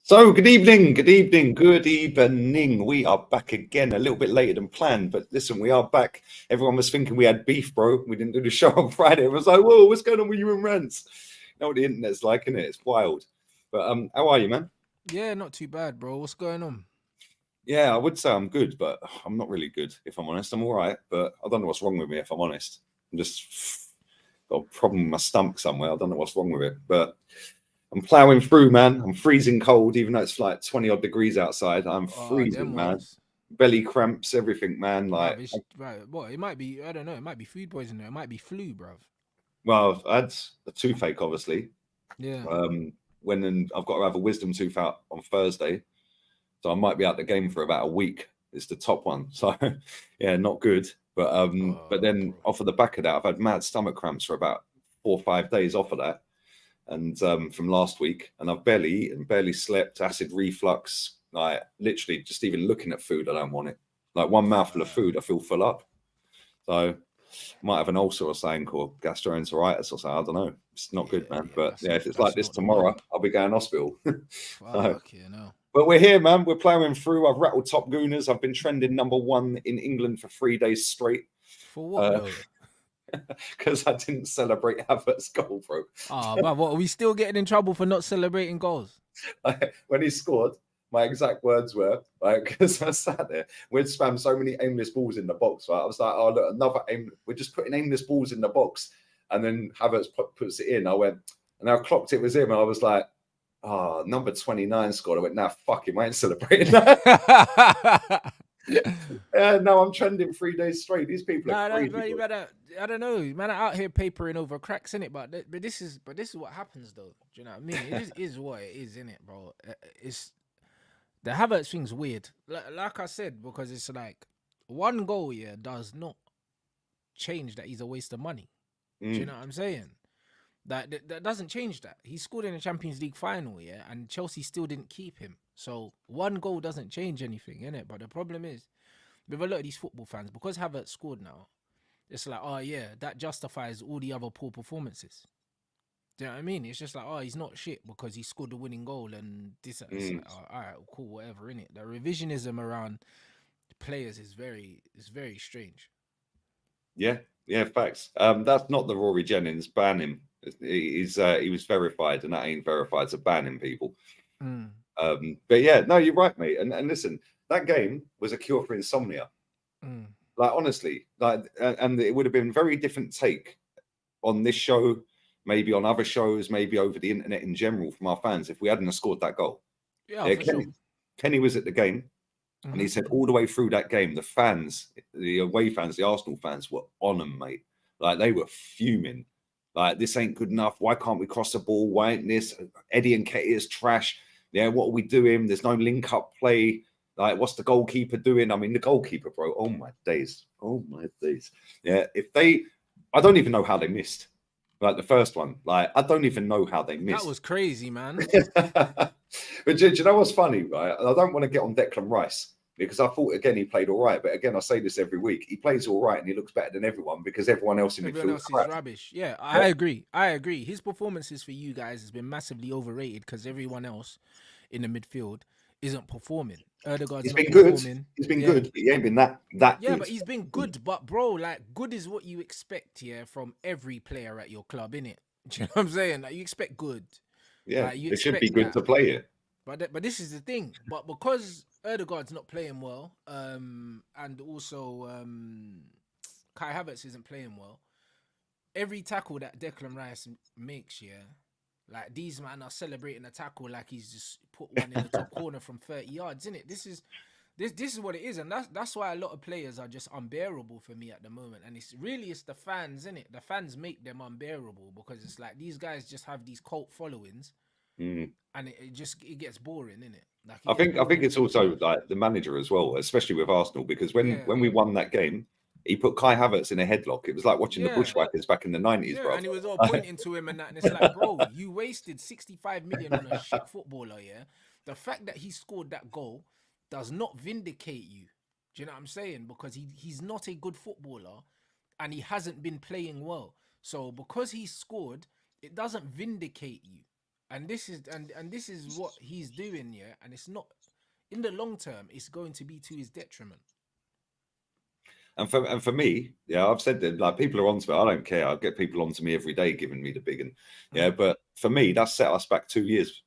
So, good evening. We are back again, a little bit later than planned, but listen, we are back. Everyone was thinking we had beef, bro. We didn't do the show on Friday. It was like, whoa, what's going on with you and Rants? You know what the internet's like, isn't it? It's wild. But how are you, man? Yeah, not too bad, bro. What's going on? Yeah, I would say I'm good, but I'm not really good, if I'm honest. I'm all right, but I don't know what's wrong with me, if I'm honest. I'm just got a problem with my stomach somewhere. I don't know what's wrong with it, but I'm plowing through, man. I'm freezing cold, even though it's like 20 odd degrees outside. I'm Them freezing, man. ones, Belly cramps, everything, man. bruv. It's right. What it might be. I don't know. It might be food poisoning. It might be flu, bruv. Well, I've had a toothache, obviously. Yeah. I've got to have a wisdom tooth out on Thursday, so I might be out the game for about a week. It's the top one, so yeah, not good. But then Bro. off of the back of that, I've had mad stomach cramps for about 4 or 5 days off of that, and from last week, and I've barely eaten, barely slept, acid reflux. Like literally, just even looking at food, I don't want it. Like one mouthful of food, I feel full up. So might have an ulcer or something, or gastroenteritis or something. I don't know. It's not good, man. Yeah. But That's yeah, not. if it's like That's this not the one. tomorrow, I'll be going hospital. So, Fuck you know. but we're here, man. We're plowing through. I've rattled top gooners. I've been trending #1 in England for 3 days straight. For what though? Because I didn't celebrate Havertz's goal, bro. But what? Are we still getting in trouble for not celebrating goals? When he scored, my exact words were like, because I sat there, we'd spam so many aimless balls in the box. Right? I was like, oh look, another aim. We're just putting aimless balls in the box, and then Havertz puts it in. I went, and I clocked it was him, and I was like, oh, number 29 scored. I went, nah, fuck him, I ain't celebrating that. Yeah, no, I'm trending 3 days straight. These people are Nah, that, crazy, man, you bro. better. I don't know, man. Out here papering over cracks in it, but this is what happens though. Do you know what I mean? It just is what it is, in it, bro. It's the Havertz thing's weird. Like I said, because it's like one goal, yeah, does not change that he's a waste of money. Do you Mm, know what I'm saying? That doesn't change that. He scored in the Champions League final, yeah, and Chelsea still didn't keep him. So one goal doesn't change anything, innit? But the problem is, with a lot of these football fans, because Havertz scored now, it's like, oh yeah, that justifies all the other poor performances. Do you know what I mean? It's just like, oh, he's not shit because he scored the winning goal and this. It's mm. like, oh, all right, cool, whatever. In it, the revisionism around players is very strange. Yeah, yeah, facts. That's not the Rory Jennings. Ban him. He was verified, and that ain't verified. So banning people. Mm. But yeah, no, you're right, mate. And listen, that game was a cure for insomnia. Mm. Like honestly, and it would have been a very different take on this show, maybe on other shows, maybe over the internet in general from our fans if we hadn't have scored that goal. Yeah, Yeah, for sure. Kenny was at the game, and he Hmm. said all the way through that game, the fans, the away fans, the Arsenal fans were on them, mate. Like they were fuming. Like this ain't good enough. Why can't we cross the ball? Why ain't this? Eddie and Ketty is trash. Yeah, what are we doing? There's no link up play. Like, what's the goalkeeper doing? I mean, the goalkeeper, bro. Oh my days. Oh my days. Yeah, I don't even know how they missed. Like the first one. Like, I don't even know how they That missed. was crazy, man. But do you know what's funny, right? I don't want to get on Declan Rice because I thought again he played all right, but again I say this every week: he plays all right and he looks better than everyone because everyone else in Everyone midfield is else is crap. rubbish. Yeah, Yeah, I agree. I agree. His performances for you guys has been massively overrated because everyone else in the midfield isn't performing. Erdegaard's he's not been good. performing. He's been Yeah. good, but he ain't been that Yeah, good. but he's been good. But bro, like good is what you expect, yeah, from every player at your club, innit? Do you know what I'm saying? Like you expect good. Yeah, Like you it should be expect good that. to play it. But this is the thing. But because Erdegaard's not playing well, and also Kai Havertz isn't playing well, every tackle that Declan Rice makes, yeah, like these man are celebrating a tackle like he's just put one in the top corner from 30 yards, isn't it? This is what it is, and that's why a lot of players are just unbearable for me at the moment. And it's the fans, isn't it? The fans make them unbearable because it's like these guys just have these cult followings, Mm. and it gets boring, isn't it? Like it I gets think boring it's really also fast. like the manager as well, especially with Arsenal, because Yeah, when we won that game, he put Kai Havertz in a headlock. It was like watching the yeah. Bushwhackers back in the 90s, Yeah, bro. and he was all pointing to him and that, and it's like, bro, you wasted 65 million on a shit footballer, yeah? The fact that he scored that goal does not vindicate you. Do you know what I'm saying? Because he's not a good footballer and he hasn't been playing well. So because he scored, it doesn't vindicate you. And this is what he's doing, yeah. And it's not in the long term. It's going to be to his detriment. And for me, yeah, I've said that like people are onto me. I don't care. I get people onto me every day giving me the big one. Yeah, but for me, that set us back 2 years.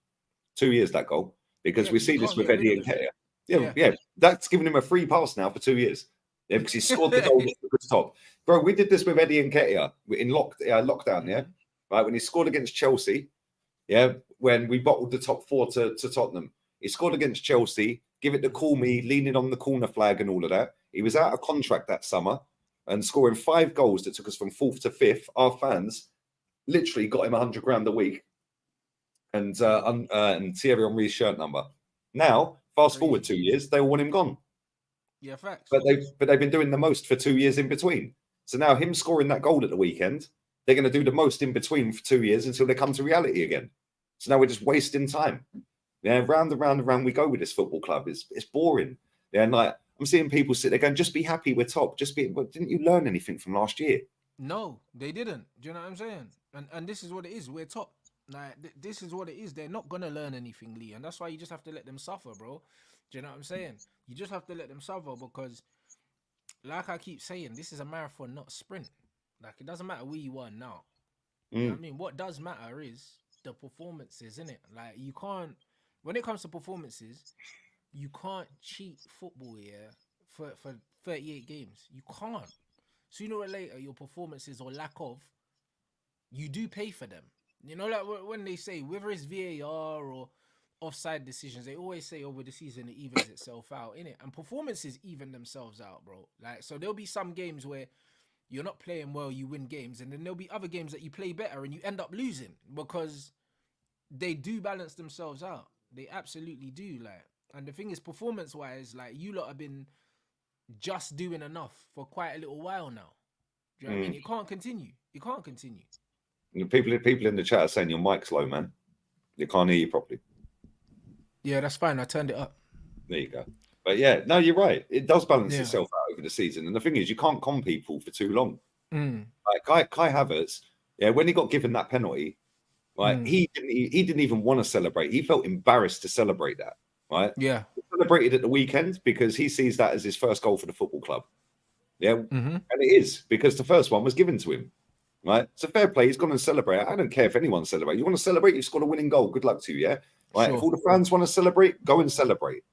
2 years that goal because Yeah, we but you see this can't with get rid Eddie of and it. Nketiah. Yeah. Yeah, that's giving him a free pass now for 2 years. Yeah, because he scored the goal at the top. Bro, we did this with Eddie and Nketiah in lockdown. Yeah, right when he scored against Chelsea. Yeah, when we bottled the top four to Tottenham, he scored against Chelsea. Give it to call me, leaning on the corner flag and all of that. He was out of contract that summer and scoring 5 goals that took us from 4th to 5th. Our fans literally got him 100 grand a week and Thierry Henry's shirt number. Now, fast forward 2 years, they all want him gone. Yeah, facts. But they've been doing the most for 2 years in between. So now him scoring that goal at the weekend, they're going to do the most in between for 2 years until they come to reality again. So now we're just wasting time. Yeah, round and round and round we go with this football club. It's boring. Yeah, and like I'm seeing people sit there going, just be happy we're top. Didn't you learn anything from last year? No, they didn't. Do you know what I'm saying? And this is what it is. We're top. Like this is what it is. They're not gonna learn anything, Lee, and that's why you just have to let them suffer, bro. Do you know what I'm saying? You just have to let them suffer because, like I keep saying, this is a marathon, not a sprint. Like it doesn't matter where you are now. You know what I mean? What does matter is the performances, innit? Like you can't. When it comes to performances, you can't cheat football here for 38 games. You can't. Sooner or later, your performances or lack of, you do pay for them. You know, like when they say whether it's VAR or offside decisions, they always say over the season it evens itself out, innit? And performances even themselves out, bro. Like so, there'll be some games where you're not playing well, you win games, and then there'll be other games that you play better and you end up losing because they do balance themselves out. They absolutely do. Like, and the thing is, performance-wise, like you lot have been just doing enough for quite a little while now. Do you know what I mean? It can't continue. It can't continue. People in the chat are saying your mic's low, man. They can't hear you properly. Yeah, that's fine. I turned it up. There you go. But yeah, no, you're right. It does balance itself out over the season. And the thing is, you can't con people for too long. Like Kai Havertz, yeah, when he got given that penalty, right, he didn't even want to celebrate. He felt embarrassed to celebrate that, right? Yeah. He celebrated at the weekend because he sees that as his first goal for the football club. Yeah, and it is because the first one was given to him. Right, it's a fair play. He's gone and celebrate. I don't care if anyone celebrates. You want to celebrate? You scored a winning goal. Good luck to you. Yeah, right. Sure. If all the fans want to celebrate, go and celebrate.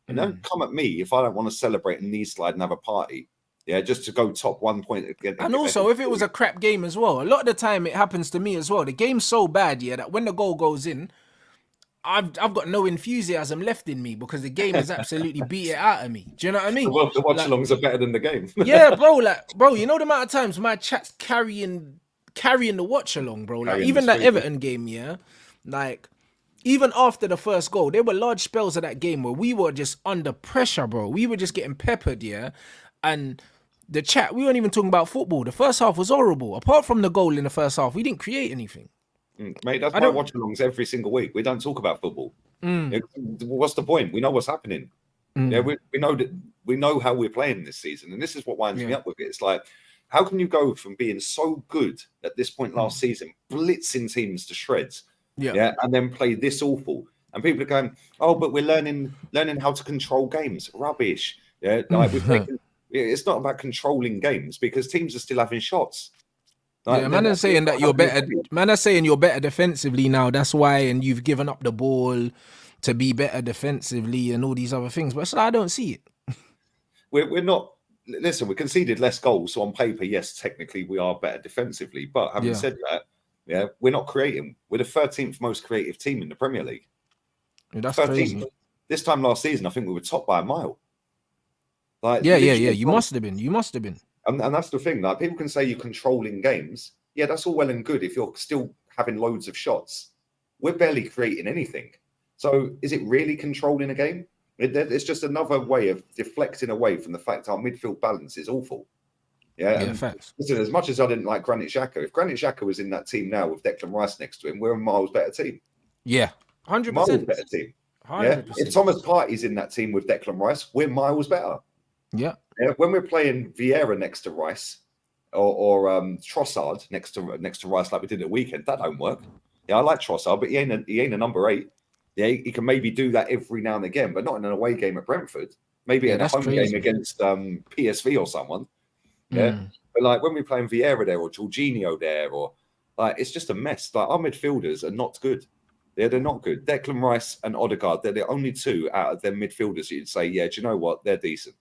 And don't come at me if I don't want to celebrate and knee slide and have a party. Yeah, just to go top 1 point again. And also, if it was a crap game as well, a lot of the time it happens to me as well. The game's so bad, yeah, that when the goal goes in, I've got no enthusiasm left in me because the game has absolutely beat it out of me. Do you know what I mean? The watch-alongs are better than the game. Yeah, bro. Bro, you know the amount of times my chat's carrying the watch along, bro. Like even that Everton game, yeah. Like even after the first goal, there were large spells of that game where we were just under pressure, bro. We were just getting peppered, yeah. And the chat, we weren't even talking about football. The first half was horrible. Apart from the goal in the first half, we didn't create anything. Mate, that's my watch-alongs every single week. We don't talk about football. What's the point? We know what's happening. Yeah, we know how we're playing this season, and this is what winds me up with it. It's like, how can you go from being so good at this point last season, blitzing teams to shreds, and then play this awful? And people are going, "Oh, but we're learning how to control games." Rubbish. Yeah, like it's not about controlling games because teams are still having shots. Like, man are saying that you're better. Man are saying you're better defensively now. That's why, and you've given up the ball to be better defensively and all these other things. But I don't see it. We're not. Listen, we conceded less goals, so on paper, yes, technically we are better defensively. But having said that, we're not creating. We're the 13th most creative team in the Premier League. That's 13th. Crazy. This time last season, I think we were top by a mile. Like, yeah. You must have been. And that's the thing. Like people can say you're controlling games. Yeah, that's all well and good if you're still having loads of shots. We're barely creating anything. So is it really controlling a game? It's just another way of deflecting away from the fact our midfield balance is awful. Yeah, facts. Listen, as much as I didn't like Granit Xhaka, if Granit Xhaka was in that team now with Declan Rice next to him, we're a miles better team. Yeah, 100%. Miles better team. 100%. Yeah? If Thomas Partey's in that team with Declan Rice, we're miles better. Yeah. When we're playing Vieira next to Rice or Trossard next to Rice like we did at the weekend, that don't work. Yeah, I like Trossard, but he ain't a number 8. Yeah, he can maybe do that every now and again, but not in an away game at Brentford. Maybe Yeah, in a that's home game crazy. against PSV or someone. Yeah, but like when we're playing Vieira there or Jorginho there, or like it's just a mess. Like our midfielders are not good. Yeah, they're not good. Declan Rice and Odegaard, they're the only two out of their midfielders you'd say, yeah, do you know what? They're decent.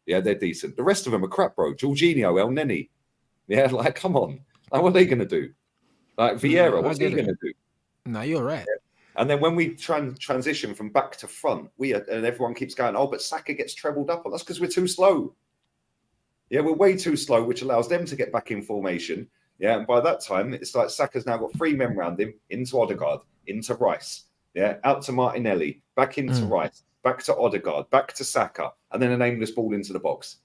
Yeah, they're decent. The rest of them are crap, bro. Jorginho, El Neni. Yeah, like come on. Like, what are they going to do? Like Vieira, No, I what's he get going it. to do? No, you're right. And then when we transition from back to front, and everyone keeps going, oh, but Saka gets trebled up. Well, that's because we're too slow. Yeah, we're way too slow, which allows them to get back in formation. Yeah, and by that time, it's like Saka's now got 3 men around him, into Odegaard, into Rice, yeah, out to Martinelli, back into Rice, back to Odegaard, back to Saka, and then an aimless ball into the box.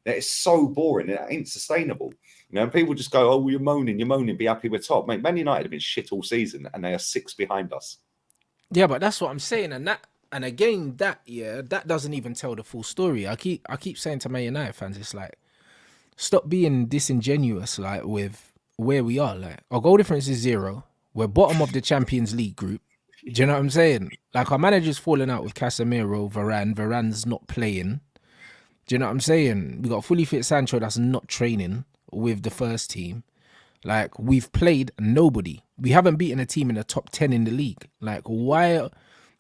Yeah, it's so boring. It ain't sustainable. You know, and people just go, oh, you're moaning, be happy with top. Mate, Man United have been shit all season, and they are 6 behind us. Yeah, but that's what I'm saying, and again, that doesn't even tell the full story. I keep saying to Man United fans, it's like, stop being disingenuous, like with where we are. Like our goal difference is 0. We're bottom of the Champions League group. Do you know what I'm saying? Like our manager's falling out with Casemiro, Varane. Varane's not playing. Do you know what I'm saying? We got a fully fit Sancho that's not training with the first team. Like we've played nobody. We haven't beaten a team in the top 10 in the league. Like why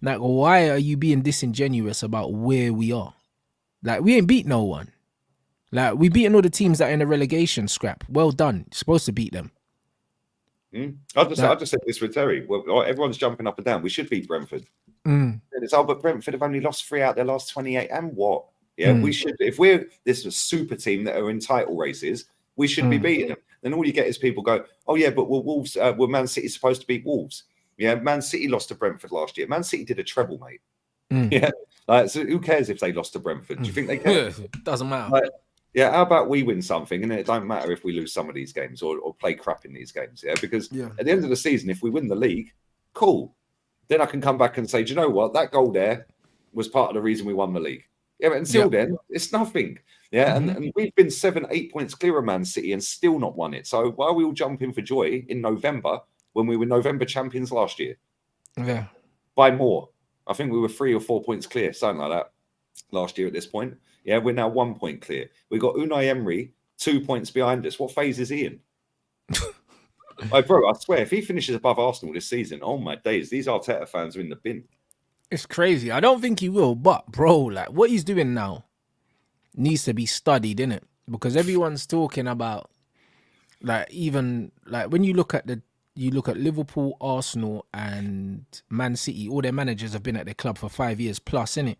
are you being disingenuous about where we are? Like we ain't beat no one. Like we beaten all the teams that are in the relegation scrap. Well done. You're supposed to beat them. I just said this with Terry. Well, everyone's jumping up and down. We should beat Brentford. And it's but Brentford have only lost 3 out their last 28. And what? Yeah, we should. If we're this super team that are in title races, we should be beating them. Then all you get is people go, oh yeah, but Wolves, were Man City supposed to beat Wolves? Yeah, Man City lost to Brentford last year. Man City did a treble, mate. Yeah, so who cares if they lost to Brentford? Do you think they care? Doesn't matter. Like, yeah, how about we win something, and it don't matter if we lose some of these games or play crap in these games. Yeah, because at the end of the season, if we win the league, cool. Then I can come back and say, do you know what? That goal there was part of the reason we won the league. Yeah, but until then, it's nothing. Yeah, and we've been 7-8 points clear of Man City and still not won it. So why are we all jumping for joy in November when we were November champions last year? Yeah, by more. I think we were 3 or 4 points clear, something like that, last year at this point. Yeah, we're now 1 point clear. We got Unai Emery 2 points behind us. What phase is he in? Bro, I swear, if he finishes above Arsenal this season, oh my days, these Arteta fans are in the bin. it's crazy. I don't think he will, but bro, like what he's doing now needs to be studied, innit? Because everyone's talking about, like, even like when you look at Liverpool, Arsenal, and Man City, all their managers have been at their club for 5 years plus, innit?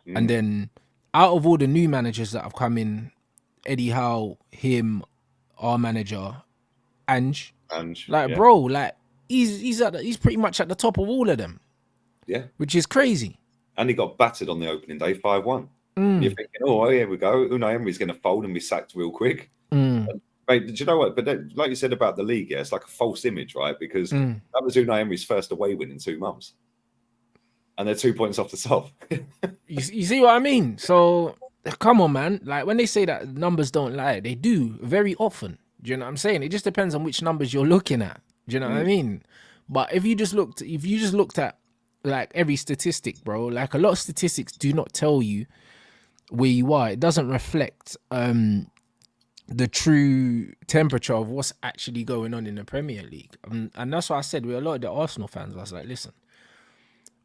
And then out of all the new managers that have come in, Eddie Howe, him, our manager, Ange, like bro, like he's pretty much at the top of all of them. Yeah, which is crazy. And he got battered on the opening day 5-1. You're thinking, oh, here we go. Unai Emery's going to fold and be sacked real quick. Mate, do you know what? But then, like you said about the league, yeah, it's like a false image, right? Because that was Unai Emery's first away win in 2 months. And they're 2 points off the top. you see what I mean? So, come on, man. Like, when they say that numbers don't lie, they do very often. Do you know what I'm saying? It just depends on which numbers you're looking at. Do you know what I mean? But if you just looked at, like, every statistic, bro, like, a lot of statistics do not tell you where you are. It doesn't reflect the true temperature of what's actually going on in the Premier League. And that's why I said with a lot of the Arsenal fans, I was like, listen,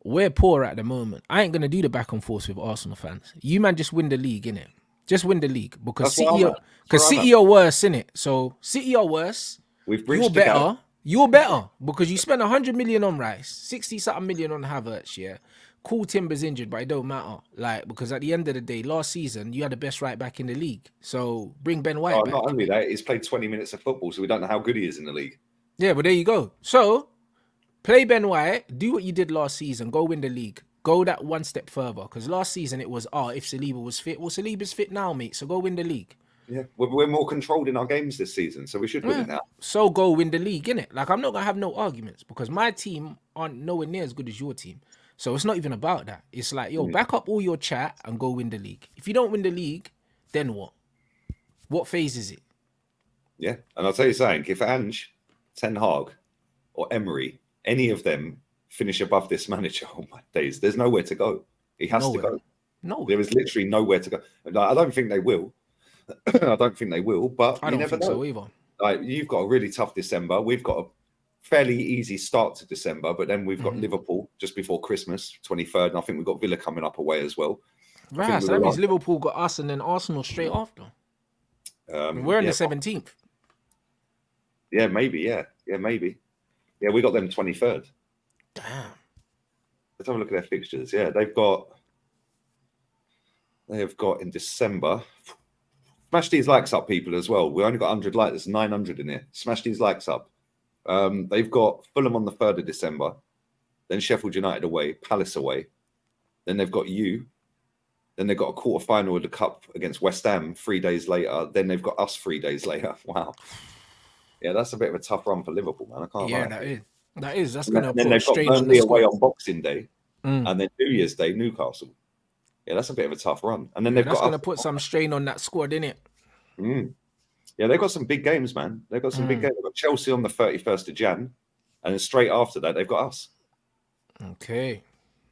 we're poor at the moment. I ain't going to do the back and forth with Arsenal fans. You, man, just win the league, innit? Just win the league. Because City are worse, innit? So City are worse. You're better. You're better because you spent 100 million on Rice, 60-something million on Havertz, yeah? Cool, Timber's injured, but it don't matter. Like, because at the end of the day, last season, you had the best right back in the league. So bring Ben White back. Not only that, he's played 20 minutes of football, so we don't know how good he is in the league. Yeah, but there you go. So, play Ben White, do what you did last season, go win the league. Go that one step further. Because last season it was, if Saliba was fit. Well, Saliba's fit now, mate, so go win the league. Yeah, we're more controlled in our games this season, so we should win it now. So go win the league, innit? Like, I'm not going to have no arguments because my team aren't nowhere near as good as your team. So it's not even about that. It's like, yo, back up all your chat and go win the league. If you don't win the league, then what? What phase is it? Yeah, and I'll tell you something. If Ange, Ten Hag, or Emery, any of them finish above this manager, oh my days, there's nowhere to go. He has to go. No, there is literally nowhere to go. I don't think they will. I don't think they will, but I you don't never think know. so either. Like, you've got a really tough December. We've got a fairly easy start to December, but then we've got Liverpool just before Christmas, 23rd, and I think we've got Villa coming up away as well. Right, so that means Liverpool got us and then Arsenal straight after. We're in the 17th. Yeah, maybe. Yeah, maybe. Yeah, we got them 23rd. Damn. Let's have a look at their fixtures. Yeah, they have got in December. Smash these likes up, people, as well. We only got 100 likes. There's 900 in here. Smash these likes up. They've got Fulham on the 3rd of December. Then Sheffield United away, Palace away. Then they've got you. Then they've got a quarter-final of the Cup against West Ham 3 days later. Then they've got us 3 days later. Wow. Yeah, that's a bit of a tough run for Liverpool, man. I can't lie. That is. That's going to Then they've got Burnley away on Boxing Day. And then New Year's Day, Newcastle. Yeah, that's a bit of a tough run. And then that's going to put some strain on that squad, innit? Yeah, they've got some big games, man. They've got some big games. They've got Chelsea on the 31st of Jan. And then straight after that, they've got us. Okay.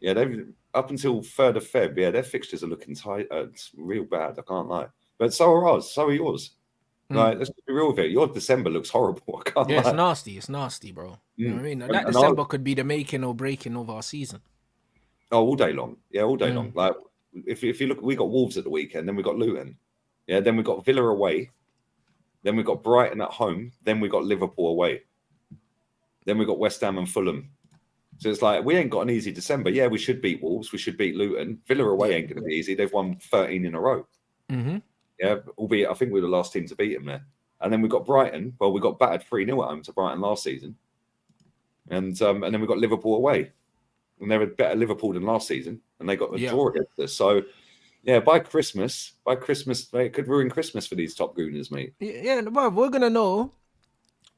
Yeah, they've up until 3rd of Feb. Yeah, their fixtures are looking tight. It's real bad. I can't lie. But so are ours. So are yours. Like, let's be real with it. Your December looks horrible. I can't lie. It's nasty. It's nasty, bro. You know what I mean? That December could be the making or breaking of our season. Oh, all day long. Yeah, all day long. Like, if you look, we got Wolves at the weekend, then we got Luton. Yeah, then we got Villa away. Then we got Brighton at home. Then we got Liverpool away. Then we got West Ham and Fulham. So it's like, we ain't got an easy December. Yeah, we should beat Wolves. We should beat Luton. Villa away ain't going to be easy. They've won 13 in a row. Yeah, albeit I think we're the last team to beat them there. And then we got Brighton. Well, we got battered 3-0 at home to Brighton last season. And then we got Liverpool away. And they were better Liverpool than last season. And they got a draw against us. So, yeah, by Christmas, it could ruin Christmas for these top gooners, mate. Yeah, well, we're going to know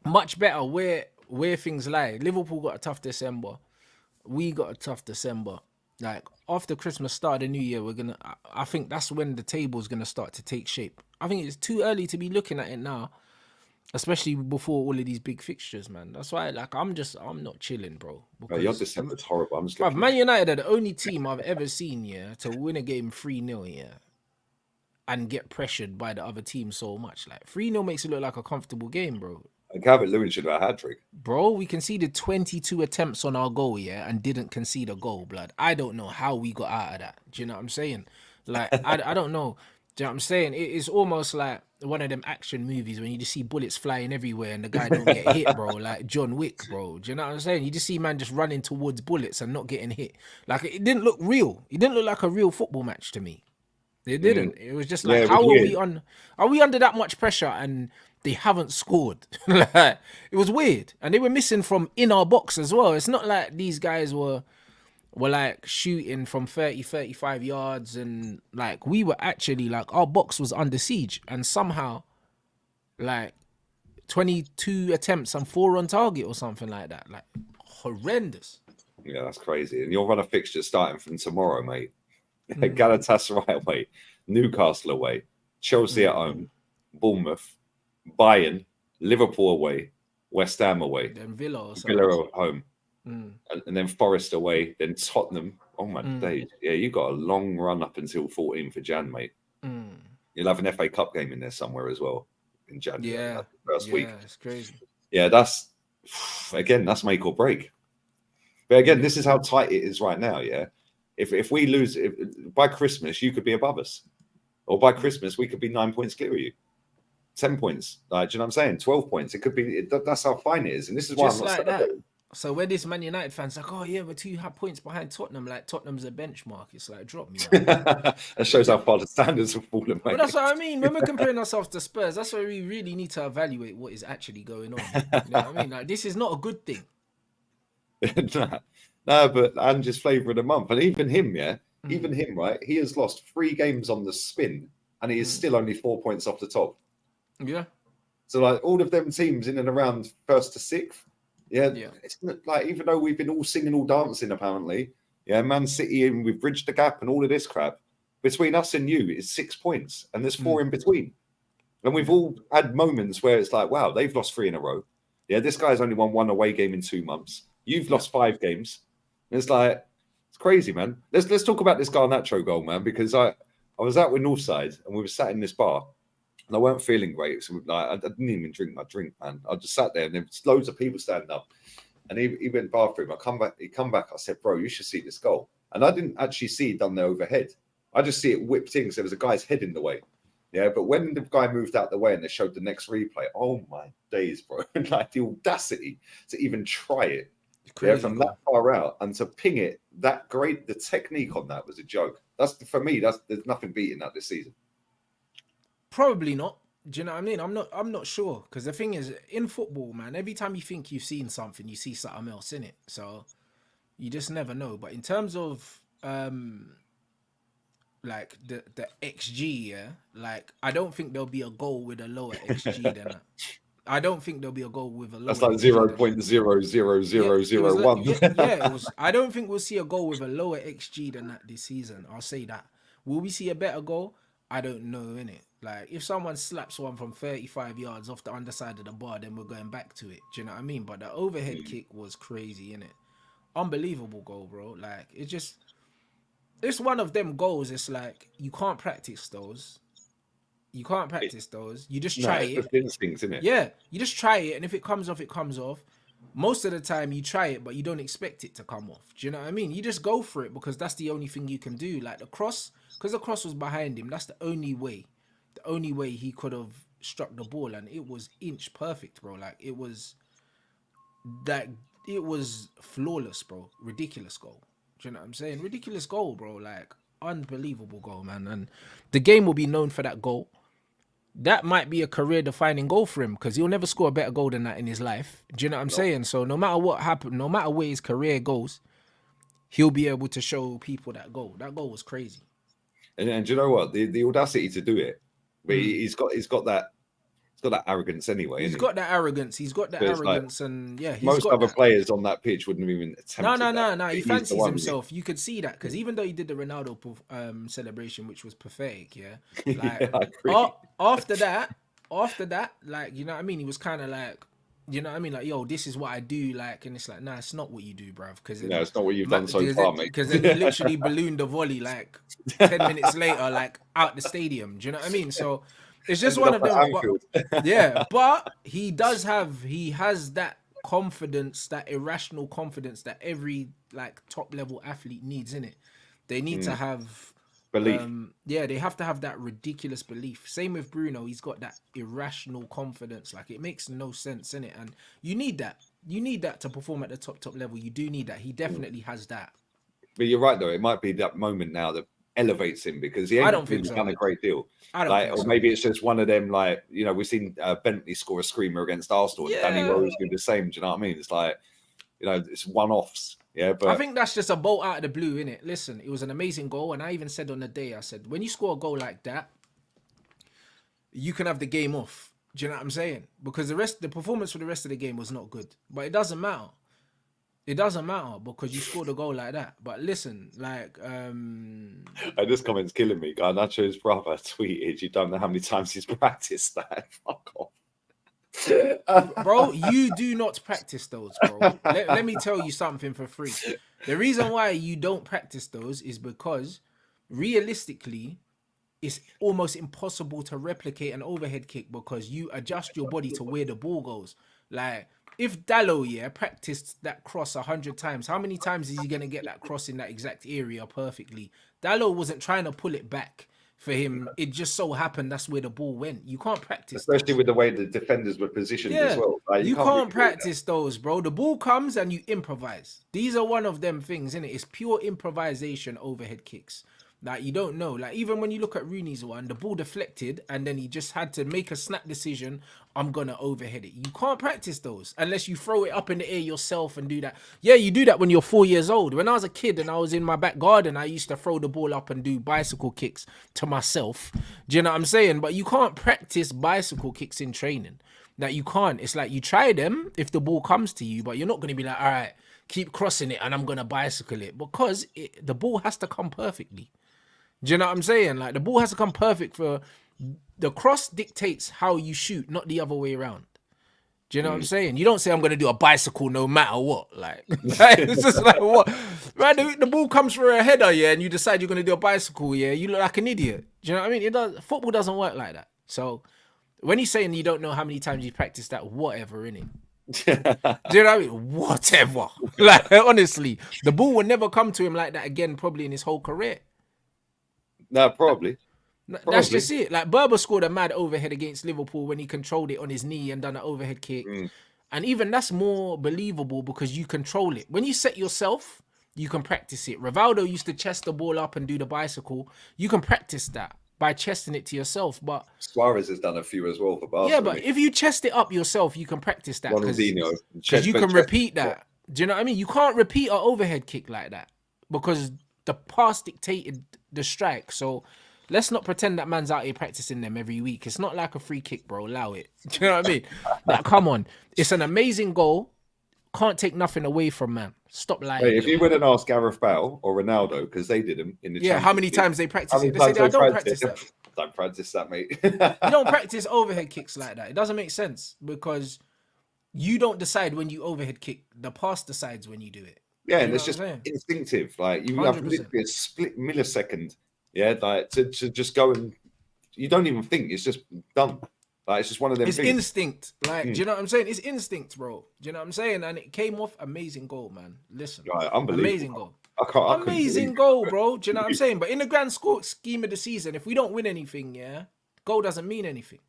much better where things lie. Liverpool got a tough December. We got a tough December. Like, after Christmas, start of the new year, I think that's when the table's going to start to take shape. I think it's too early to be looking at it now, especially before all of these big fixtures, man. That's why, like, I'm not chilling, bro. Your December's horrible. I'm just Man United are the only team I've ever seen, to win a game 3-0, and get pressured by the other team so much. Like, 3-0 makes it look like a comfortable game, bro. Calvert Lewin should have a hat-trick. Bro, we conceded 22 attempts on our goal, and didn't concede a goal, blood. I don't know how we got out of that. Do you know what I'm saying? Like, I don't know. Do you know what I'm saying? It's almost like one of them action movies when you just see bullets flying everywhere and the guy don't get hit, bro. Like John Wick, bro. Do you know what I'm saying? You just see man just running towards bullets and not getting hit. Like, it didn't look real. It didn't look like a real football match to me. It didn't. It was just like, how are we under that much pressure and they haven't scored? Like, it was weird. And they were missing from in our box as well. It's not like these guys were like shooting from 30, 35 yards, and like, we were actually, like, our box was under siege, and somehow, like, 22 attempts and 4 on target or something like that. Like, horrendous. Yeah, that's crazy. And you'll run a fixture starting from tomorrow, mate. Galatasaray away, Newcastle away, Chelsea at home, Bournemouth, Bayern, Liverpool away, West Ham away, then Villa at home, and then Forest away, then Tottenham. Oh my days! Yeah, you got a long run up until 14th of Jan, mate. You'll have an FA Cup game in there somewhere as well in January. Yeah, first week. It's crazy. Yeah, that's make or break. But again, this is how tight it is right now. Yeah. If we lose by Christmas, you could be above us, or by Christmas we could be 9 points clear of you, 10 points. Do you know what I'm saying? 12 points. It could be. That's how fine it is, and this is why just I'm not like that. So where this Man United fans like, oh yeah, we're 2 points behind Tottenham. Like, Tottenham's a benchmark. It's like, drop me. That shows how far the standards have fallen. Mate. But that's what I mean. When we're comparing ourselves to Spurs, that's where we really need to evaluate what is actually going on. You know what I mean? Like, this is not a good thing. No, but and just flavour of the month, and even him, even him, right? He has lost 3 games on the spin, and he is still only 4 points off the top. Yeah. So, like, all of them teams in and around 1st to 6th, it's like, even though we've been all singing, all dancing, apparently, Man City, and we've bridged the gap and all of this crap, between us and you is 6 points, and there's 4 in between. And we've all had moments where it's like, wow, they've lost 3 in a row. Yeah, this guy's only won 1 away game in 2 months. You've lost 5 games. And it's like, it's crazy, man. Let's talk about this Garnacho goal, man, because I was out with Northside and we were sat in this bar and I weren't feeling great. So like, I didn't even drink my drink, man. I just sat there and there was loads of people standing up. And he went bathroom. He come back. I said, bro, you should see this goal. And I didn't actually see it done there overhead. I just see it whipped in because there was a guy's head in the way. Yeah, but when the guy moved out the way and they showed the next replay, oh my days, bro. Like the audacity to even try it. Crazy, from that far out and to ping it that great, the technique on that was a joke. That's for me, there's nothing beating that this season. Probably not. Do you know what I mean? I'm not sure. Because the thing is, in football, man, every time you think you've seen something, you see something else in it. So you just never know. But in terms of like the XG, yeah, like I don't think there'll be a goal with a lower XG than that. I don't think there'll be a goal with a lower. That's like 0.00001. Yeah, it was. I don't think we'll see a goal with a lower XG than that this season. I'll say that. Will we see a better goal? I don't know, innit? Like, if someone slaps one from 35 yards off the underside of the bar, then we're going back to it. Do you know what I mean? But the overhead kick was crazy, innit? Unbelievable goal, bro. Like, it's one of them goals. It's like, you can't practice those. You can't practice those. You just try it. It's instincts, isn't it? Yeah, you just try it, and if it comes off, it comes off. Most of the time, you try it, but you don't expect it to come off. Do you know what I mean? You just go for it because that's the only thing you can do. Like the cross, because the cross was behind him, that's the only way. The only way he could have struck the ball, and it was inch perfect, bro. Like it was flawless, bro. Ridiculous goal. Do you know what I'm saying? Ridiculous goal, bro. Like unbelievable goal, man. And the game will be known for that goal. That might be a career-defining goal for him because he'll never score a better goal than that in his life. Do you know what I'm saying? So no matter what happened, no matter where his career goes, he'll be able to show people that goal. That goal was crazy. And do you know what? The audacity to do it. But he's got that arrogance anyway. He's got that arrogance. Like, and yeah, most other players on that pitch wouldn't even attempt. No. He fancies himself. You could see that because even though he did the Ronaldo celebration, which was pathetic, yeah. Like yeah, I agree. After that, like you know what I mean, he was kind of like, you know what I mean, like yo, this is what I do, like, and it's like, nah, it's not what you do, bruv. Because it's not what you've done so far, mate. Because then he literally ballooned the volley like 10 minutes later, like out the stadium. Do you know what I mean? So. It's just one of them. But, yeah, but he has that confidence, that irrational confidence that every like top level athlete needs in it. They need to have belief. They have to have that ridiculous belief. Same with Bruno. He's got that irrational confidence. Like it makes no sense in it. And you need that. You need that to perform at the top level. You do need that. He definitely has that. But you're right though. It might be that moment now that elevates him because he ain't really done a great deal. Or maybe it's just one of them, like, you know, we've seen Bentley score a screamer against Arsenal. Yeah. Danny Rose do the same. Do you know what I mean? It's like, you know, it's one-offs. Yeah, but I think that's just a bolt out of the blue, innit? Listen, it was an amazing goal. And I even said on the day, I said, when you score a goal like that, you can have the game off. Do you know what I'm saying? Because the performance for the rest of the game was not good. But it doesn't matter. It doesn't matter because you scored a goal like that. But listen, like this comment's killing me. Garnacho's brother tweeted, you don't know how many times he's practiced that. Fuck off. Bro, you do not practice those, bro. Let me tell you something for free. The reason why you don't practice those is because realistically, it's almost impossible to replicate an overhead kick because you adjust your body to where the ball goes. Like, if Dalot, practiced that cross 100 times, how many times is he going to get that cross in that exact area perfectly? Dalot wasn't trying to pull it back for him. It just so happened that's where the ball went. You can't practice especially with the way the defenders were positioned as well. Like, you can't practice those, bro. The ball comes and you improvise. These are one of them things, innit? It's pure improvisation overhead kicks. Like, you don't know. Like, even when you look at Rooney's one, the ball deflected and then he just had to make a snap decision. I'm going to overhead it. You can't practice those unless you throw it up in the air yourself and do that. Yeah, you do that when you're 4 years old. When I was a kid and I was in my back garden, I used to throw the ball up and do bicycle kicks to myself. Do you know what I'm saying? But you can't practice bicycle kicks in training. Like, you can't. It's like you try them if the ball comes to you, but you're not going to be like, all right, keep crossing it and I'm going to bicycle it because the ball has to come perfectly. Do you know what I'm saying? Like, the ball has to come perfect for the cross dictates how you shoot, not the other way around. Do you know what I'm saying? You don't say I'm gonna do a bicycle no matter what. Like it's just like what? Right, the ball comes for a header, yeah, and you decide you're gonna do a bicycle, yeah. You look like an idiot. Do you know what I mean? Football doesn't work like that. So when he's saying you don't know how many times you practiced that, whatever, innit? Do you know what I mean? Whatever. Like honestly, the ball will never come to him like that again, probably in his whole career. No, probably. That's just it. Like Berber scored a mad overhead against Liverpool when he controlled it on his knee and done an overhead kick. And even that's more believable because you control it. When you set yourself, you can practice it. Rivaldo used to chest the ball up and do the bicycle. You can practice that by chesting it to yourself. But Suarez has done a few as well for Barcelona. Yeah, but if you chest it up yourself, you can practice that because you can repeat that. Do you know what I mean? You can't repeat an overhead kick like that because the pass dictated the strike. So let's not pretend that man's out here practicing them every week. It's not like a free kick, bro. Allow it. Do you know what I mean? Like, come on. It's an amazing goal. Can't take nothing away from man. Stop lying. Hey, if you went and asked Gareth Bale or Ronaldo, because they did them in the how many times they practice it? They say, I don't practice that. Don't practice that, mate. You don't practice overhead kicks like that. It doesn't make sense because you don't decide when you overhead kick. The pass decides when you do it. Yeah, and it's just instinctive. Like you have 100%. literally a split millisecond. Yeah, like to just go and you don't even think. It's just done. Like it's just one of them. It's things. instinct. Like, do you know what I'm saying? It's instinct, bro. Do you know what I'm saying? And it came off amazing goal, man. Listen, right, unbelievable. Amazing goal. Amazing goal, bro. Do you know what I'm saying? But in the grand scheme of the season, if we don't win anything, yeah, goal doesn't mean anything.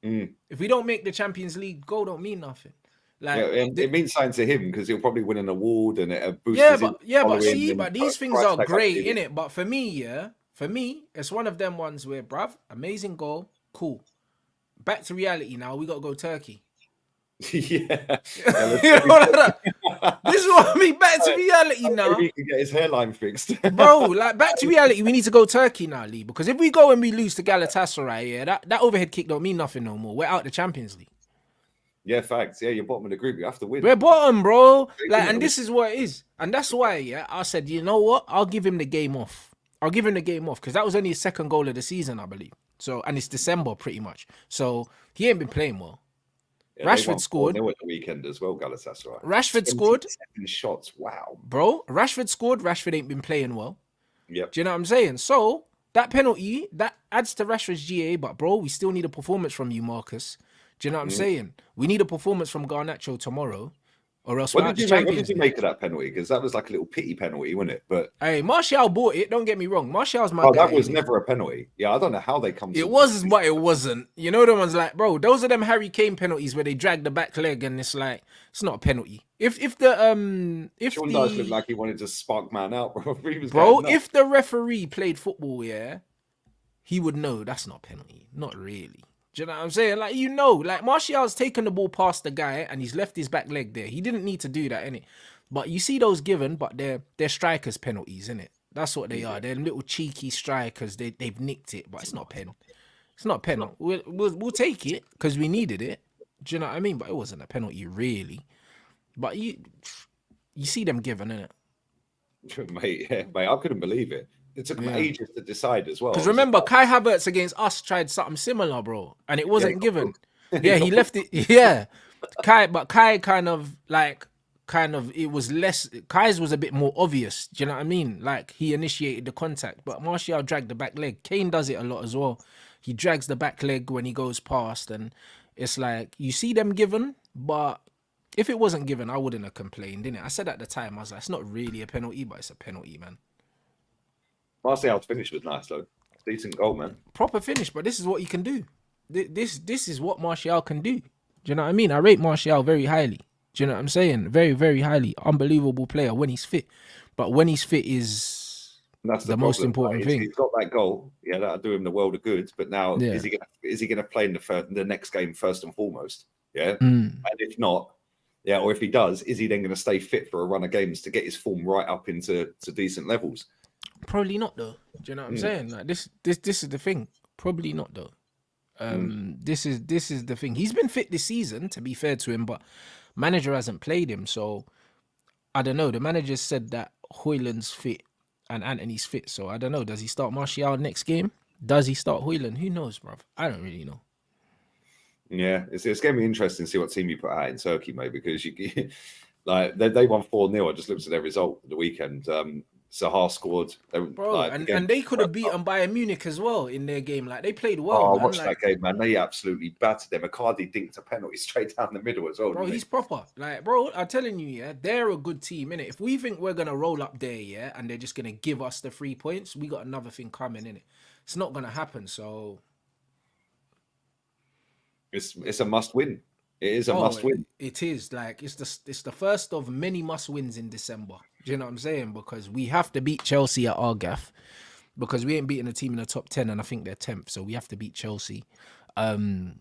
If we don't make the Champions League, goal don't mean nothing. Like, it means something to him because he'll probably win an award and it boosts. But these things are great, innit? But for me, it's one of them ones where, bruv, amazing goal, cool. Back to reality now. We got to go Turkey. Yeah. This is what I mean. Back to reality now. He can get his hairline fixed. Bro, like back to reality. We need to go Turkey now, Lee. Because if we go and we lose to Galatasaray, yeah, that overhead kick don't mean nothing no more. We're out the Champions League. Yeah, facts. Yeah, you're bottom of the group. You have to win. We're bottom, bro. Like, and this is what it is. And that's why, yeah, I said, you know what? I'll give him the game off. Because that was only his second goal of the season, I believe. So, and it's December pretty much. So he ain't been playing well. Yeah, Rashford scored. They went the weekend as well, Galatasaray. Rashford scored. 7 shots. Wow. Bro, Rashford scored. Rashford ain't been playing well. Yep. Do you know what I'm saying? So that penalty, that adds to Rashford's GA, but bro, we still need a performance from you, Marcus. Do you know what I'm saying? We need a performance from Garnacho tomorrow, or else What did you make of that penalty? Because that was like a little pity penalty, wasn't it? But hey, Martial bought it. Don't get me wrong. Martial's my guy. That was never a penalty. Yeah, I don't know how they come to it. Was, but it wasn't. You know, the ones like, bro, those are them Harry Kane penalties where they drag the back leg and it's like, it's not a penalty. If Sean does look like he wanted to spark man out, bro. If the referee played football, yeah, he would know that's not a penalty. Not really. Do you know what I'm saying? Like, you know, like Martial's taken the ball past the guy and he's left his back leg there. He didn't need to do that, innit? But you see those given, but they're strikers' penalties, innit? That's what they are. They're little cheeky strikers. They've nicked it, but it's not a pen. It's not a penalty. We'll take it because we needed it. Do you know what I mean? But it wasn't a penalty, really. But you see them given, innit? Mate, I couldn't believe it. It took them ages to decide as well. Because remember, Kai Havertz against us tried something similar, bro, and it wasn't given. Yeah, he left it. Yeah, Kai kind of it was less. Kai's was a bit more obvious. Do you know what I mean? Like he initiated the contact, but Martial dragged the back leg. Kane does it a lot as well. He drags the back leg when he goes past, and it's like you see them given, but if it wasn't given, I wouldn't have complained, didn't it? I said at the time, I was like, it's not really a penalty, but it's a penalty, man. Martial's finish was nice though. Decent goal, man. Proper finish, but this is what he can do. This is what Martial can do. Do you know what I mean? I rate Martial very highly. Do you know what I'm saying? Very, very highly. Unbelievable player when he's fit. But when he's fit is the most important thing. He's got that goal. Yeah, that'll do him the world of good. But now, is he gonna play in the next game first and foremost? Yeah. And if not, or if he does, is he then going to stay fit for a run of games to get his form right up into decent levels? Probably not though. Do you know what I'm saying? Like this is the thing. Probably not though. This is the thing. He's been fit this season, to be fair to him, but manager hasn't played him. So I don't know. The manager said that Højlund's fit and Anthony's fit. So I don't know. Does he start Martial next game? Does he start Højlund? Who knows, bruv? I don't really know. Yeah, it's going to be interesting to see what team you put out in Turkey, mate, because you like they won 4-0. I just looked at their result at the weekend. Sahar scored. They were Bro, like and, again. and they could have beaten Bayern Munich as well in their game. Like they played well, Oh, man. watch Like, that game, man. They absolutely battered them. Icardi dinked a penalty straight down the middle as well, bro, didn't he's he? proper. Like, bro, I'm telling you, yeah, they're a good team, innit? If we think we're gonna roll up there, yeah, and they're just gonna give us the 3 points, we got another thing coming, innit? It's not gonna happen. So, It's a must win. It is a oh, must win. it is like it's the first of many must wins in December. Do you know what I'm saying? Because we have to beat Chelsea at our gaff. Because we ain't beating a team in the top 10, and I think they're 10th, so we have to beat Chelsea. And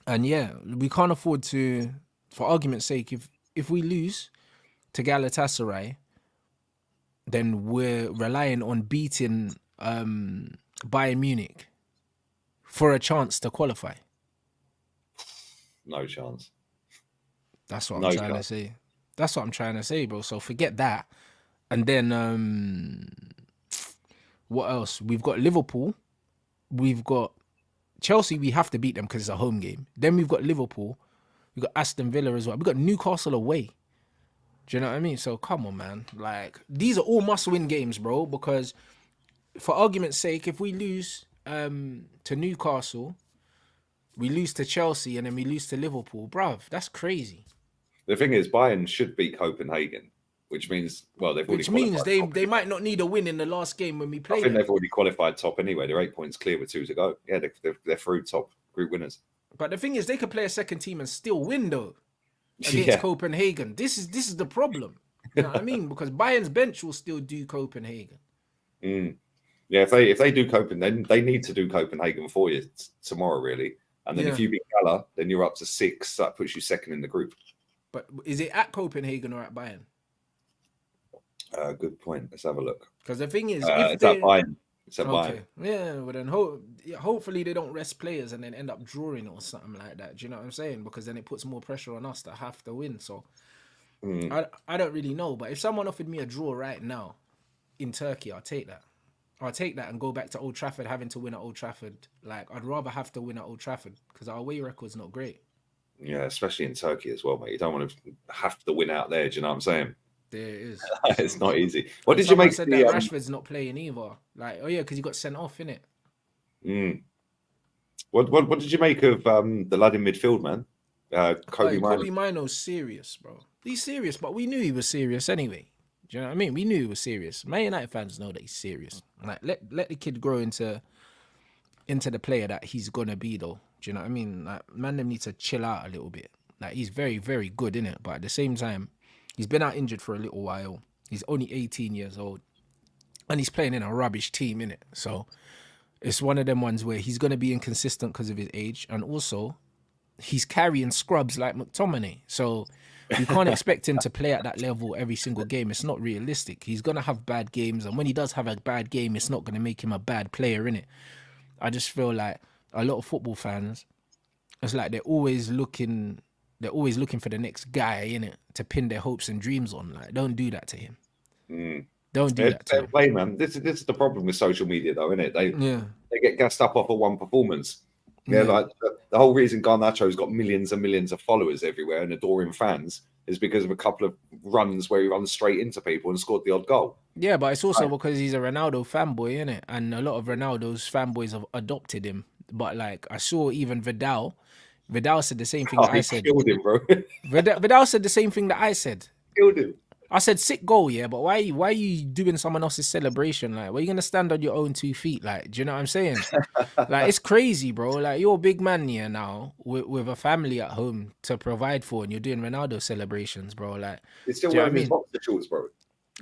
yeah, we can't afford to, for argument's sake, if we lose to Galatasaray, then we're relying on beating Bayern Munich for a chance to qualify. No chance. That's what No I'm trying to chance. say. That's what I'm trying to say, bro. So forget that. And then what else? We've got Liverpool. We've got Chelsea. We have to beat them because it's a home game. Then we've got Liverpool. We've got Aston Villa as well. We've got Newcastle away. Do you know what I mean? So come on, man. Like, these are all must-win games, bro. Because for argument's sake, if we lose to Newcastle, we lose to Chelsea, and then we lose to Liverpool, bruv, that's crazy. The thing is, Bayern should beat Copenhagen, which means, well, they've already Which means qualified. they might not need a win in the last game when we play I think them. they've already qualified top anyway. They're 8 points clear with 2 to go. Yeah, they're through top group winners. But the thing is, they could play a second team and still win, though, against Copenhagen. This is the problem. You know what I mean? Because Bayern's bench will still do Copenhagen. Mm. Yeah, if they do Copenhagen, then they need to do Copenhagen for you tomorrow, really. And then if you beat Gala, then you're up to 6. That puts you second in the group. But is it at Copenhagen or at Bayern? Good point. Let's have a look. Because the thing is, if it's at Bayern. It's at Bayern. Yeah, but then hopefully they don't rest players and then end up drawing or something like that. Do you know what I'm saying? Because then it puts more pressure on us to have to win. So I don't really know. But if someone offered me a draw right now in Turkey, I'll take that. I'll take that and go back to Old Trafford having to win at Old Trafford. Like, I'd rather have to win at Old Trafford because our away record's not great. Yeah, especially in Turkey as well, mate. You don't want to have to win out there. Do you know what I'm saying? There it is. It's not easy. What did you Someone make? said that Rashford's not playing either. Like, oh yeah, because he got sent off, innit? What did you make of the lad in midfield, man? Kobe Mino's serious, bro. He's serious, but we knew he was serious anyway. Do you know what I mean? We knew he was serious. Man United fans know that he's serious. Like, let the kid grow into the player that he's gonna be, though. Do you know what I mean? Like, man, them need to chill out a little bit. Like, he's very, very good in it, but at the same time, he's been out injured for a little while. He's only 18 years old, and he's playing in a rubbish team, innit? So it's one of them ones where he's gonna be inconsistent because of his age, and also he's carrying scrubs like McTominay. So we can't expect him to play at that level every single game. It's not realistic. He's gonna have bad games, and when he does have a bad game, it's not gonna make him a bad player, innit? I just feel like a lot of football fans, it's like they're always looking for the next guy, innit, to pin their hopes and dreams on. Like, don't do that to him. Don't do that to him. Play, man. This is the problem with social media, though, isn't it? They get gassed up off of one performance. Yeah, like the whole reason Garnacho's got millions and millions of followers everywhere and adoring fans is because of a couple of runs where he runs straight into people and scored the odd goal. Yeah, but it's also because he's a Ronaldo fanboy, innit? And a lot of Ronaldo's fanboys have adopted him. But like, I saw even Vidal said the same thing that I said. Killed him, bro. Vidal said the same thing that I said. Killed him. I said sick goal, yeah, but why are you doing someone else's celebration? Like, where you gonna stand on your own 2 feet? Like, do you know what I'm saying? Like, it's crazy, bro. Like, you're a big man here now with a family at home to provide for, and you're doing Ronaldo celebrations, bro. Like, it's still wearing his boxer shorts, bro.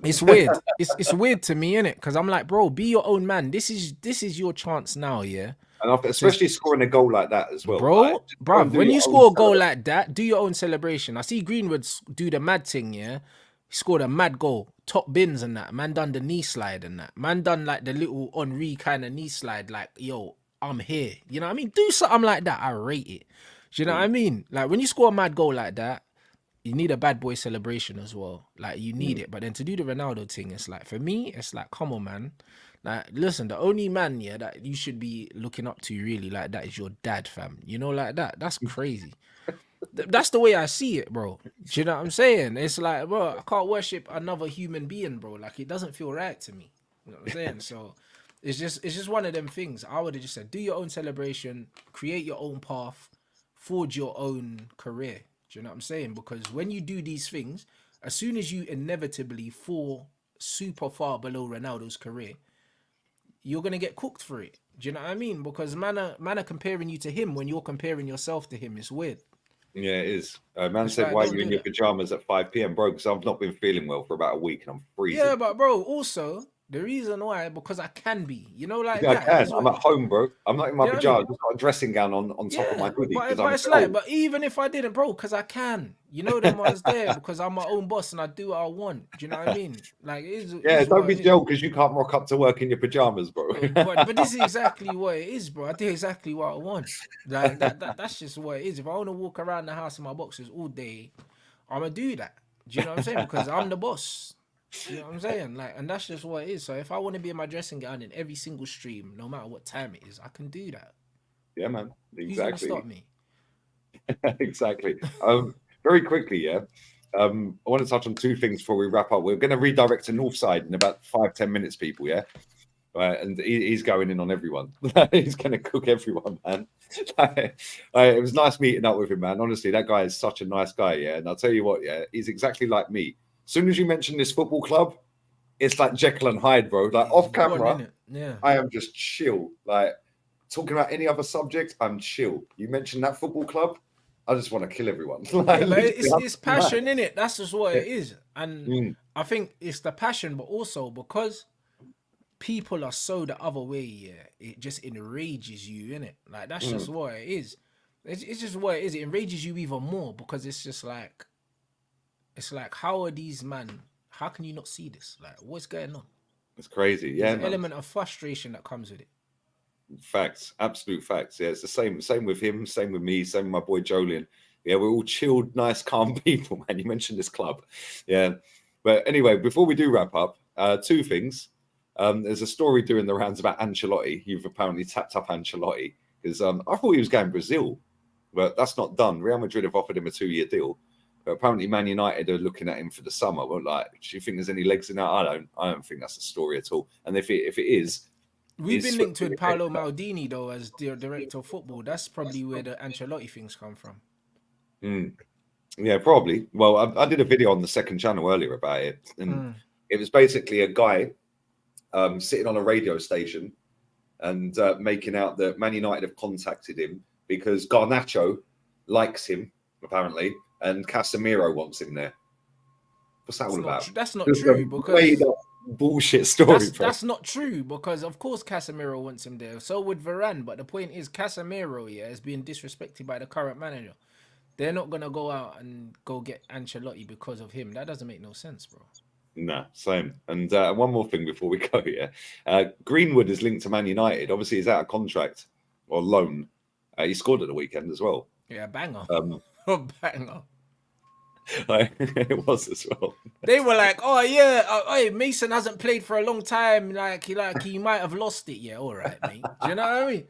It's weird. It's weird to me, innit? Because I'm like, bro, be your own man. This is your chance now, yeah. And especially scoring a goal like that as well, bro. When you score a goal like that, do your own celebration. I see Greenwood do the mad thing, yeah. He scored a mad goal, top bins and that. Man done the knee slide and that. Man done like the little Henry kind of knee slide, like, yo, I'm here. You know what I mean? Do something like that. I rate it. Do you know what I mean? Like, when you score a mad goal like that, you need a bad boy celebration as well. Like you need Mm. it. But then to do the Ronaldo thing, it's like for me, it's like, come on, man. Like, listen, the only man, yeah, that you should be looking up to really like that is your dad, fam. You know, like that. That's crazy. That's the way I see it, bro. Do you know what I'm saying? It's like, bro, I can't worship another human being, bro. Like it doesn't feel right to me. You know what I'm saying? So it's just one of them things. I would have just said, do your own celebration, create your own path, forge your own career. Do you know what I'm saying? Because when you do these things, as soon as you inevitably fall super far below Ronaldo's career, you're gonna get cooked for it. Do you know what I mean? Because man are comparing you to him when you're comparing yourself to him. It's weird. Yeah, it is. Man It's said, like, "Why are don't you in do your that. pajamas at 5 p.m., bro?" Because I've not been feeling well for about a week and I'm Yeah, freezing. but bro, also the reason why because I can be, you know, like Yeah, I that. It can. is I'm what at home, bro. I'm not in my you know what I mean. pajamas. I've got a dressing gown on top of my Yeah, hoodie but because but I'm it's like, cold. but even if I didn't, bro, because I can, you know, them ones there because I'm my own boss and I do what I want. Do you know what I mean? Like, it Yeah, is don't what be it is. jealous because you can't rock up to work in your pajamas, bro. But this is exactly what it is, bro. I do exactly what I want. Like that's just what it is. If I want to walk around the house in my boxers all day, I'm gonna do that. Do you know what I'm saying? Because I'm the boss. Do you know what I'm saying? Like, and that's just what it is. So if I want to be in my dressing gown in every single stream, no matter what time it is, I can do that. Yeah, man. Who's gonna Exactly. stop me? Exactly. Very quickly, yeah. I want to touch on two things before we wrap up. We're going to redirect to Northside in about 5-10 minutes, people. Yeah, right. And he's going in on everyone. He's going to cook everyone, man. It was nice meeting up with him, man. Honestly, that guy is such a nice guy. Yeah, and I'll tell you what, yeah, he's exactly like me. As soon as you mention this football club, it's like Jekyll and Hyde, bro. Like He's off gone in camera, it. Yeah. I am just chill. Like talking about any other subject, I'm chill. You mentioned that football club, I just want to kill everyone. Like Yeah, but literally, it's I'm mad. passion in it. That's just what it is. And Mm, I think it's the passion, but also because people are so the other way, yeah, it just enrages you, in it. Like that's just mm. what it is. It's just what it is. It enrages you even more because it's like how are these man? How can you not see this? Like what's going on? It's crazy. There's Yeah, an man. element of frustration that comes with it. Facts, absolute facts. Yeah, it's the same. Same with him. Same with me. Same with my boy Jolien. Yeah, we're all chilled, nice, calm people, man. You mentioned this club. Yeah, but anyway, before we do wrap up, two things. There's a story doing the rounds about Ancelotti. You've apparently tapped up Ancelotti because I thought he was going Brazil, but that's not done. Real Madrid have offered him a 2-year deal, but apparently Man United are looking at him for the summer. Well, like, do you think there's any legs in that? I don't think that's a story at all. And if it is, We've is been linked swiftly with the case Paolo that. Maldini though as the director of football. That's probably where the Ancelotti things come from. Mm, yeah, probably. Well, I did a video on the second channel earlier about it, and Mm. it was basically a guy sitting on a radio station and making out that Man United have contacted him because Garnacho likes him apparently, and Casemiro wants him there. What's that It's all not about? true. That's not Just a true made because up bullshit story, that's bro. that's not true because of course Casemiro wants him there. So would Varane, but the point is Casemiro, yeah, is being disrespected by the current manager. They're not gonna go out and go get Ancelotti because of him. That doesn't make no sense, bro. Nah, same. And one more thing before we go here. Greenwood is linked to Man United. Obviously, he's out of contract or loan. He scored at the weekend as well. Yeah, banger. Um, Banger. it was as well. They were like, "Oh yeah, hey, Mason hasn't played for a long time. He might have lost it. Yeah, all right, mate. Do you know what I mean?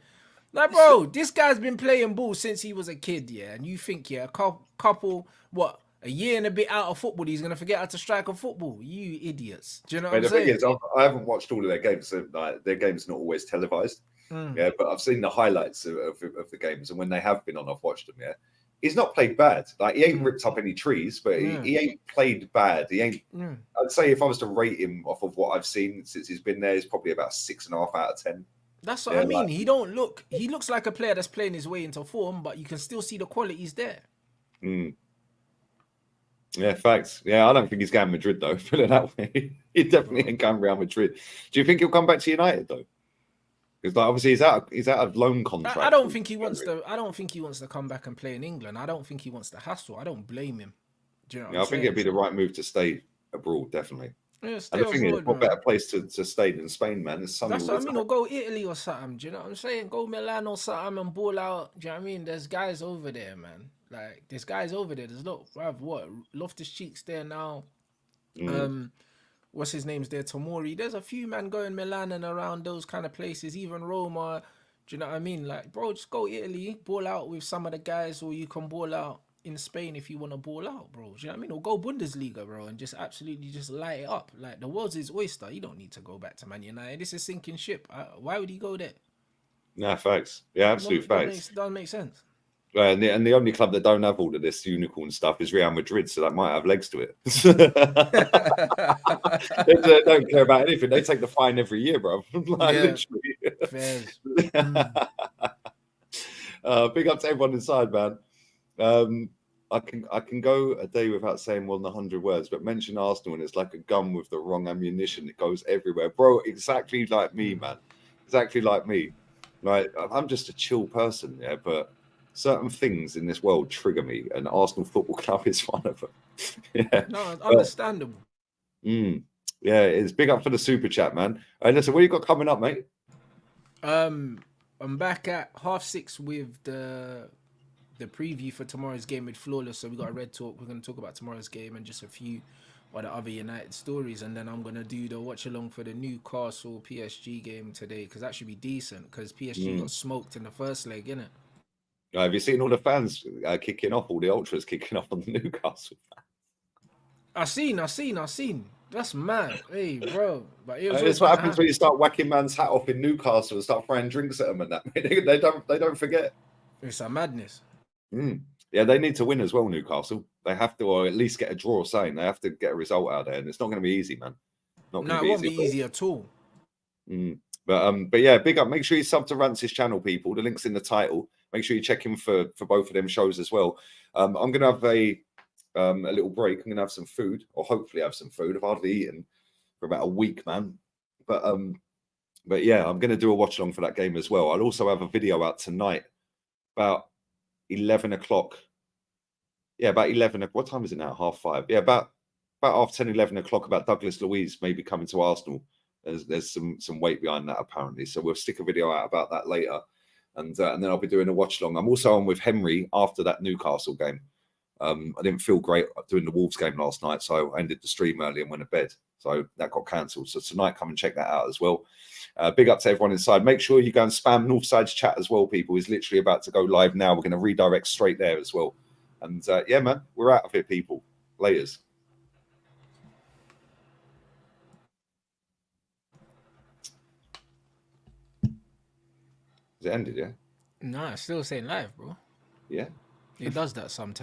Like, bro, this guy's been playing ball since he was a kid. Yeah, and you think, yeah, couple, what, a year and a bit out of football, he's gonna forget how to strike a football? You idiots. Do you know what Mate, I'm the thing saying? is, I haven't watched all of their games. So, like, their games not always televised. Mm. Yeah, but I've seen the highlights of the games, and when they have been on, I've watched them. Yeah, he's not played bad. Like he ain't ripped up any trees, but Yeah. he ain't played bad. He ain't. Yeah. I'd say if I was to rate him off of what I've seen since he's been there, he's probably about 6.5 out of 10. That's what Yeah, I mean. like, He looks like a player that's playing his way into form, but you can still see the qualities there. mm, yeah, facts. Yeah, I don't think he's going Madrid though. Put it that way. He definitely ain't going Real Madrid. Do you think he'll come back to United though? Because like, obviously he's out of loan contract. I don't think he wants to. I don't think he wants to come back and play in England. I don't think he wants the hassle. I don't blame him. Do you know what Yeah, I'm I think saying? it'd be the right move to stay abroad, definitely. Yeah, And stay the thing is, abroad, what man. better place to stay than Spain, man? It's sunny That's all what the I mean. time. Or go Italy or something. Do you know what I'm saying? Go Milan or something and ball out. Do you know what I mean? There's guys over there, man. Like this guy's over there. There's not, bruv, what Loftus Cheek's there now. Mm. What's his name's there? Tomori. There's a few man going Milan and around those kind of places. Even Roma. Do you know what I mean? Like, bro, just go Italy, ball out with some of the guys, or you can ball out in Spain if you want to ball out, bro. Do you know what I mean? Or go Bundesliga, bro, and just absolutely just light it up. Like the world's his oyster. You don't need to go back to Man United. This is sinking ship. Why would he go there? Nah, facts. Yeah, absolute facts. Doesn't make sense. And the only club that don't have all of this unicorn stuff is Real Madrid, so that might have legs to it. They don't care about anything. They take the fine every year, bro. Like, Yeah, literally. fairs. Big up to everyone inside, man. I can go a day without saying more than 100 words, but mention Arsenal and it's like a gun with the wrong ammunition. It goes everywhere, bro. Exactly like me, man. Exactly like me. Like, I'm just a chill person, yeah, but certain things in this world trigger me, and Arsenal Football Club is one of them. Yeah, No, it's understandable. yeah, it's big up for the super chat, man. Listen, what you got coming up, mate? I'm back at 6:30 with the preview for tomorrow's game with Flawless. So we got a Red Talk. We're going to talk about tomorrow's game and just a few of the other United stories, and then I'm going to do the watch along for the Newcastle PSG game today, because that should be decent, because PSG got smoked in the first leg, innit? Have you seen all the fans kicking off, all the ultras kicking off on the Newcastle? I seen. That's mad, hey, bro. But it was It's what happens when you start whacking man's hat off in Newcastle and start throwing drinks at them and that. They don't forget. It's a madness. Yeah, they need to win as well, Newcastle. They have to, or at least get a draw or something. They have to get a result out there, and it's not going to be easy, man. Not going to be easy. It won't be easy at all. But yeah, big up. Make sure you sub to Rance's channel, people. The link's in the title. Make sure you check him for both of them shows as well. I'm going to have a little break. I'm going to have some food, or hopefully have some food. I've hardly eaten for about a week, man. But yeah, I'm going to do a watch along for that game as well. I'll also have a video out tonight about 11 o'clock. Yeah, about 11. What time is it now? 5:30. Yeah, about 10, 11 o'clock about Douglas Luiz maybe coming to Arsenal. There's some weight behind that apparently. So we'll stick a video out about that later. And then I'll be doing a watch along. I'm also on with Emery after that Newcastle game. I didn't feel great doing the Wolves game last night, so I ended the stream early and went to bed. So that got cancelled. So tonight, come and check that out as well. Big up to everyone inside. Make sure you go and spam Northside's chat as well, people. He's literally about to go live now. We're going to redirect straight there as well. And yeah, man, we're out of here, people. Laters. Is it ended, yeah? Nah, it's still saying live, bro. Yeah. It does that sometimes.